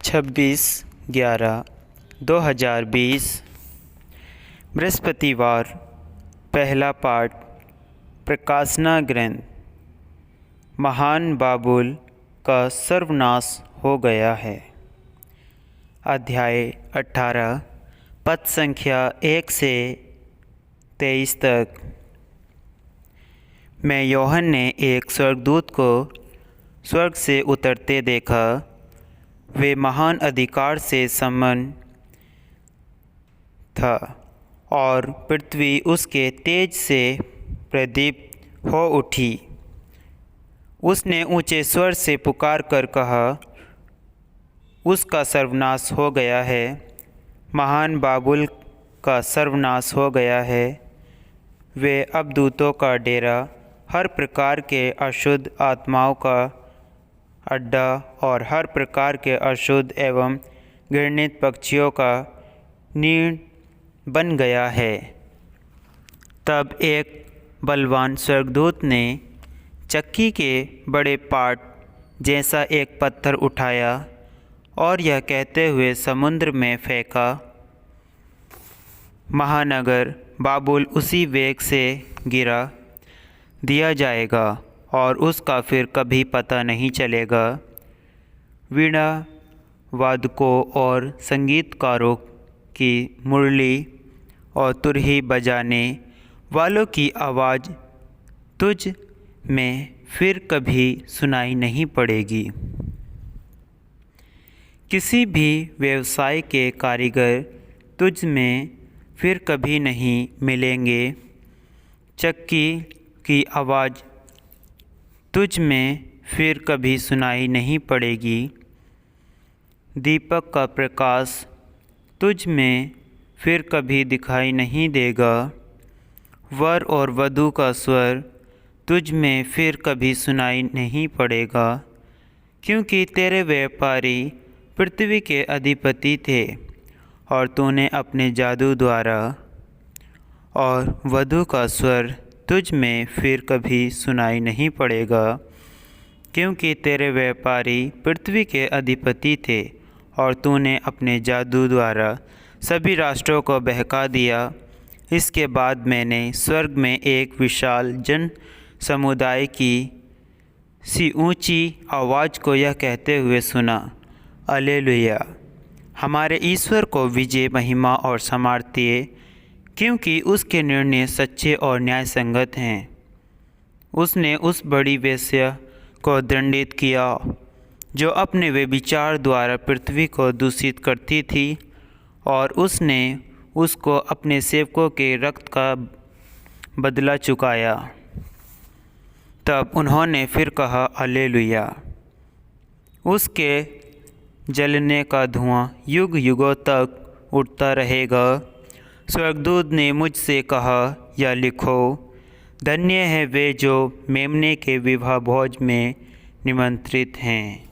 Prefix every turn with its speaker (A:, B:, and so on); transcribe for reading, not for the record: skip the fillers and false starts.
A: 26/11/2020 बृहस्पतिवार। पहला पाठ प्रकाशना ग्रंथ। महान बाबुल का सर्वनाश हो गया है। अध्याय 18 पद संख्या 1 से 23 तक। मैं यूहन्ना ने एक स्वर्गदूत को स्वर्ग से उतरते देखा। वे महान अधिकार से सम्पन्न था और पृथ्वी उसके तेज से प्रदीप्त हो उठी। उसने ऊंचे स्वर से पुकार कर कहा, उसका सर्वनाश हो गया है, महान बाबुल का सर्वनाश हो गया है। वे अबदूतों का डेरा, हर प्रकार के अशुद्ध आत्माओं का अड्डा और हर प्रकार के अशुद्ध एवं घृणित पक्षियों का नीड़ बन गया है। तब एक बलवान स्वर्गदूत ने चक्की के बड़े पाट जैसा एक पत्थर उठाया और यह कहते हुए समुद्र में फेंका, महानगर बाबुल उसी वेग से गिरा दिया जाएगा और उसका फिर कभी पता नहीं चलेगा। वीणा वादकों और संगीतकारों की मुरली और तुरही बजाने वालों की आवाज़ तुझ में फिर कभी सुनाई नहीं पड़ेगी। किसी भी व्यवसाय के कारीगर तुझ में फिर कभी नहीं मिलेंगे। चक्की की आवाज़ तुझ में फिर कभी सुनाई नहीं पड़ेगी। दीपक का प्रकाश तुझ में फिर कभी दिखाई नहीं देगा। वर और वधू का स्वर तुझ में फिर कभी सुनाई नहीं पड़ेगा, क्योंकि तेरे व्यापारी पृथ्वी के अधिपति थे और तूने अपने जादू द्वारा। और वधू का स्वर तुझ में फिर कभी सुनाई नहीं पड़ेगा, क्योंकि तेरे व्यापारी पृथ्वी के अधिपति थे और तूने अपने जादू द्वारा सभी राष्ट्रों को बहका दिया। इसके बाद मैंने स्वर्ग में एक विशाल जन समुदाय की सी ऊंची आवाज़ को यह कहते हुए सुना, हालेलुया! हमारे ईश्वर को विजय, महिमा और सामर्थ्य, क्योंकि उसके निर्णय सच्चे और न्यायसंगत हैं। उसने उस बड़ी वेश्या को दंडित किया जो अपने व्यभिचार द्वारा पृथ्वी को दूषित करती थी, और उसने उसको अपने सेवकों के रक्त का बदला चुकाया। तब उन्होंने फिर कहा, हालेलुया! उसके जलने का धुआं युग युगों तक उठता रहेगा। स्वर्गदूत ने मुझसे कहा, यह लिखो, धन्य है वे जो मेमने के विवाह भोज में निमंत्रित हैं।